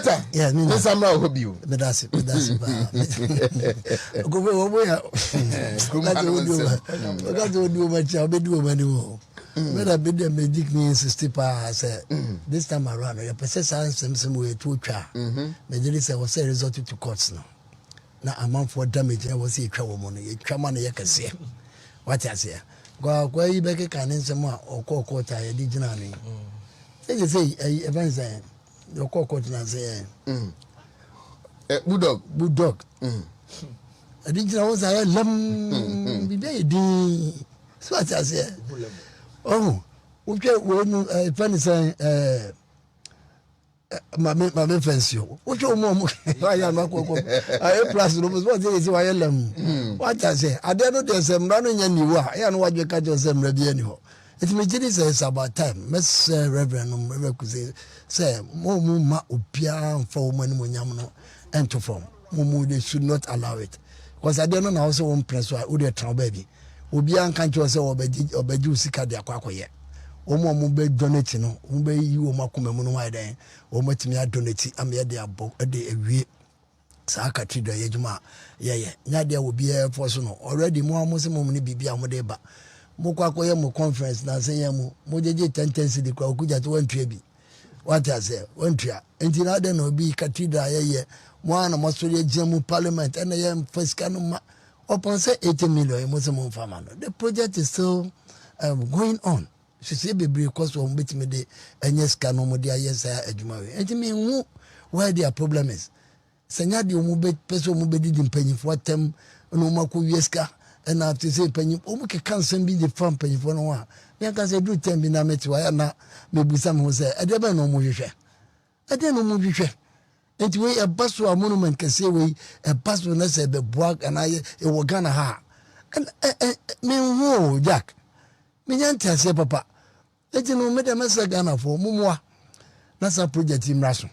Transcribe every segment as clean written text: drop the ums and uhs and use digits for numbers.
Better. Yeah, me. This I'm not hope you. But that's it. Go over here. That's what do my child. Be do my do. But I be the medic means 60 pa. Say this time around, your person some way to try. Me say was say resort to courts now. Na amount for damage I was see travel money. You try money you can see. What I say? Go you back can in some more or call court I did not know. They say events your call court and say Bulldog. I didn't know was I lam be baby. So what I say? Oh, okay, when funny saying my fence you. What your mom? I am not I plus what is why I am. What I say? I don't know there's some running and you are. I don't know what you catch yourself ready anyhow. It's me it's about time. Miss Reverend say Momu Upia for money and to form. Momu they should not allow it. Because I don't know also one press why would a baby. Ubian can't yourself or be sika de aquaye. Omo mube donate no, mube you o makuma no why then, o matimi donate am ye de abo de ewie. Sa cathedral yejuma yeah nya de will be for so no already mo amosi mo ni bibia mo de ba. Mo kwa koye mo conference na say yemu mo jeje 10 cedi kwa Okudzeto wantua bi what I say wantua enti na de no bi cathedral ye mo ana mo so ye jemu parliament and ye first kanu ma upon say 80 million mo se mo fama no the project is still going on she say be because we meet me de enye ska no mo de ayesa adwuma we enti me hu where their problem is senya de mo be person mo be di mpanyifo atem no mako wieska and after say penny omuke kansan bi the farm penny for no one me can say do 10 bi na meti wa na me busa me say e de be no mo hwehwe e de no mo hwehwe enti we e baso a monument can say we e baso na say be boa and I e wo Ghana ha and me wo Jack me nyanta say papa enti no me de mesa Ghana for mumwa na sa project imraso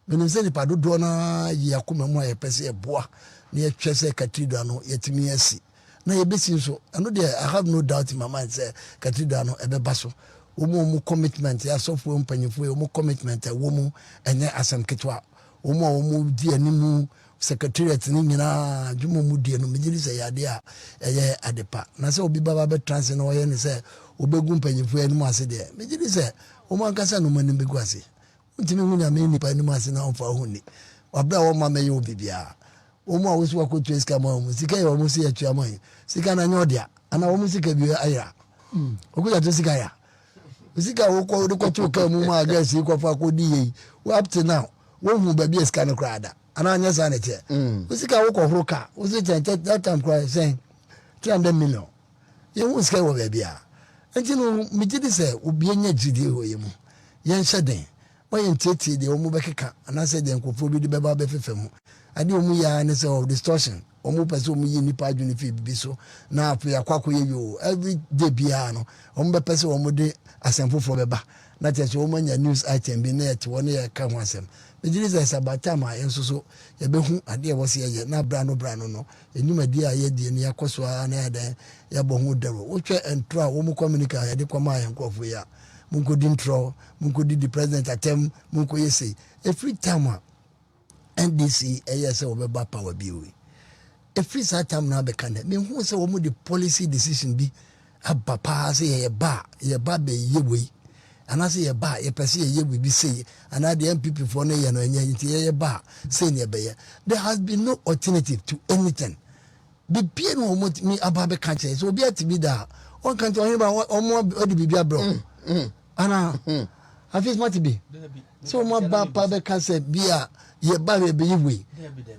me no say ni pado do na ye akoma mu a pese e boa na ye twese cathedral no yetimi asi na ye besin so ano there I have no doubt in my mind say cathedral no ebeba so omo commitment ya sofo mpanyefo omo commitment womu enye asem ketwa omo di animu secretariat ni nyina dwuma mu die no megiri say yade a eye adepa na say obi baba be trans na oye ni say obegu mpanyefo animu ase de megiri say omo ankasa no mani begu ase ntimi hu na me nipa animu ase na onfa hu ni wabra wo ma me ye obibia omo a wosu akotu eska ma omo sika ye omo si atua ma sika na nyodia ana omo sika bi ayra Okudzeto sika ya sika wo ko de ko chuka mu ma ga si ko fa ko di yi up to now wo hu ba bi eska no krada ana anya sa na tie sika wo ko horoka wo si that time cry saying 300 million ye hu sika wo ba bia enti no mi gidi se obi anya gidi ho ye mu ye nhye den wo ye ntietie de omo bekeka ana se de nkofo bi de beba be fefe mu ade omu ya ne se of distortion omu pese omu yi nipa adwene fi bibi so na afu ya kwako ye yo every day bia no omu be pese omu de asemfofo beba na tese omu anya news item bi na yete wona ye ka ho asem ejiri ze sabata ma enso so ye be hu ade e wose ye na bra no no enyuma di a ye die ne yakoso na ya den ya bo hu dero wo twa entro a omu communicate ye de kwama ye nkofo ya munko di intro munko di the president atem munko yesi every time NDC say obeba power biwe every time na be kan me hu say wo mu the policy decision bi abba pa say ye ba be ye we ana say ye ba ye pese ye we bi say ana the MPP for no ye no anya nti ye ba say ne be ye there has been no alternative to anything the pie no mo me abba be kan say so obi atibi da on kan to on ba omo odi bibia bro ana afis mati bi so mo ba pa be kan say bia ye ba be we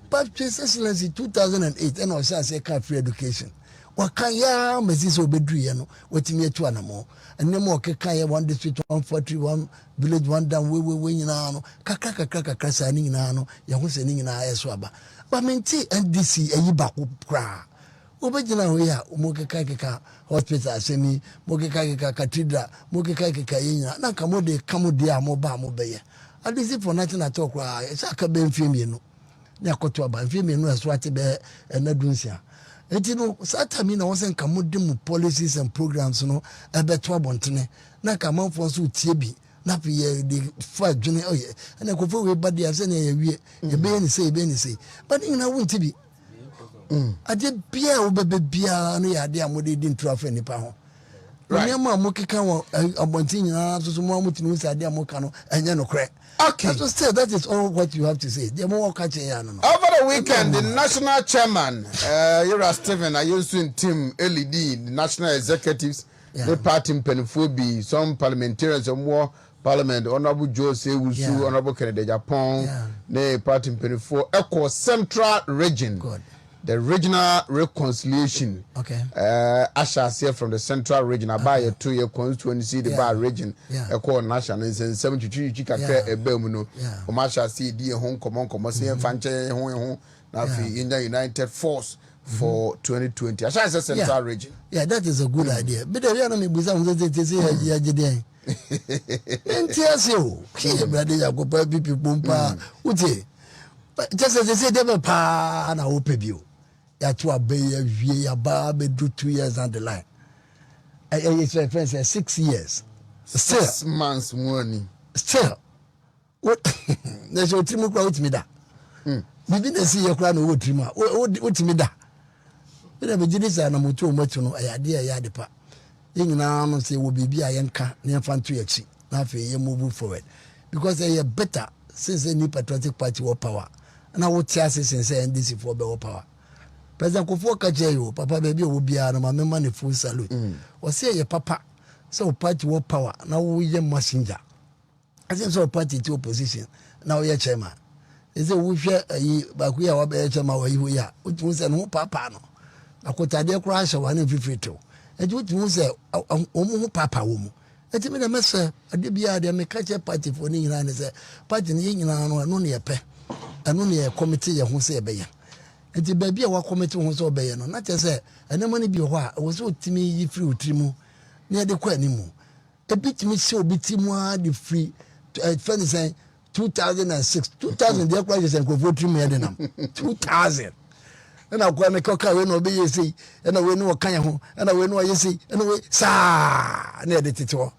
but His Excellency 2008 and also say can free education what can ya mezi so bedru ye no watimi atu anamo enne mo kan ye one district 141 village one down we nyina no kakra sa ni nyina no ye ho se ni nyina ayeso aba ba menti NDC ayi ba ko kra obegina ho ya mo keka hospital asemi mo keka cathedral mo keka ye nyina na ka mo de a ba mo be ye adisi for nothing at all kra saka be mfie no na akoto aba mfie no eso ate be enadunsia enti no satami na won ka modem policies and programs no ebeto abontene na ka manfo so tie bi na be the fight journey oh yeah and I go for we body as any we be say but you know won't be I did beer over beer no ya dia mo de din traffic nipa ho right nyama mo keka won abontin na so mo amutinu say dia mo ka no enye no kre okay so that is all what you have to say the mo ka che ya no over the weekend the national chairman Yura Stephen Ayosun team LED the national executives the party penfobi some parliamentarians and more Parliament, Honorable Jose Wusu, Honorable Kennedy Japan, the party penfo Echo Central Region. Good. The regional reconciliation. Okay. I shall say from the central region, I buy a 2-year constituency, the bar region, a core national, and 73 Chika, a Belmuno, Omasha see dear home, common, say, and Fanche, home, in the United Force for 2020. I shall say central region. Yeah, that is a good idea. But the enemy was on the Entias you, brother, I go by people, Bumpa, Uti. But just as they say, they were pa and I hope you. That's what be a barbe do 2 years on the line. It's my friend said 6 years. Still 6 months morning. Still. What there's a trim with me that. We didn't see your crown with trim. What me that? But I begin and I'm too much to know a idea yadipa. In now say will be a yanka near Fantuachi. Now for you move forward. Because they are better since any patriotic party or power. And I would tell since say this for the power. President Kufo Kajeyo, Papa baby will be a man full salute. Or say your papa, so party war power, now we are messenger. I think so party to opposition, now we are chairman. Is a we share but we are a chairman where you are, which was a no papa no. I could tell you crash one every free to. And which was a papa woman. Let me the messer, I did be a make catch a party for Ning and say, party in only a pay, and only a committee who say a and the baby a committee was obeying, not just say, and no money be a while, was so timmy free trimu near the quanimu. A bit me so bit more the free friend saying 2006, 2000, their crisis and go vote me 2000. And I'll go and make a car when obey say, and I will know a kind and I will know you see, and away, sa near the titor.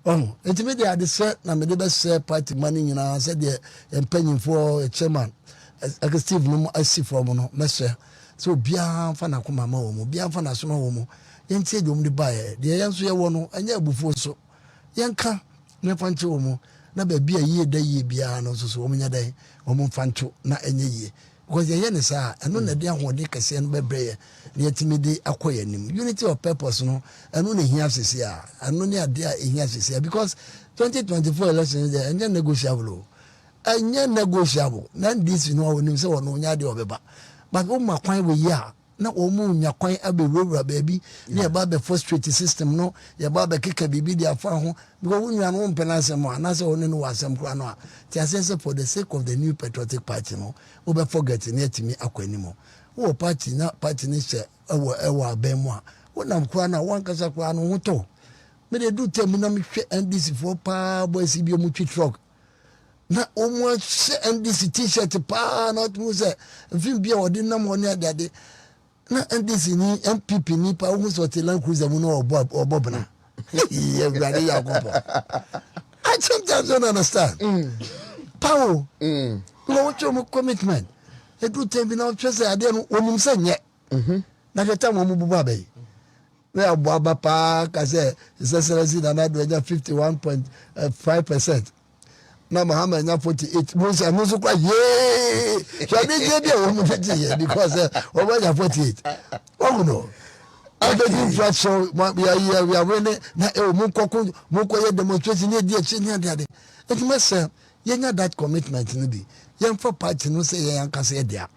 Oh, intimate I decided, and the best party money in our said there and penny for a chairman. I can still no I see from no messer. So beyond Fanakuma Momo, beyond Fanasuma Homo, and say you only buy it. The answer one and yeah before so. Yanka, no fanchomo, never be a year day beyond also so many day, or more fancho, not any year. Because the yen are, and no idea what they can send by prayer, near timidity acquire him. Unity of purpose, no, and only he has this year, and only a dear he has this year, because 2024 elections there and then negotiable. And yet negotiable. None this you know when you say no nyadi obeba. But my coin we ya. Na omu nya coin abe rubber baby. Ni about the frustrated system no. Ya about the kicker baby dia fa ho. Because when you are no penance mo na say oni no wasem kra no a. Ti sense for the sake of the new patriotic party no. We be forget ni atimi akwanimo. Wo party na party ni she ewo abemu a. Wonam kra na wan kasa kra no hoto. Me dey do tell me na me hwe NDC for pa boys bi mu twi truck. Na almost NDC t-shirt pa not muse vim bia odi na money adade na NDC ni MPP ni pa hu so te Land Cruiser mu no obob na yeah brother yakopo I sometimes don't understand power no what your commitment e do tell me now trust ade no onum se nye na jeta mo mu bubu abai we abo pa ka say excellency na do 51.5%. Na Muhammad na 48 months and also quite yeah so they give you 150 because over 48 oh no I beg you so we are winning na mo koye demonstration here dey change there it must say you that commitment no be yen for party no say yen can say there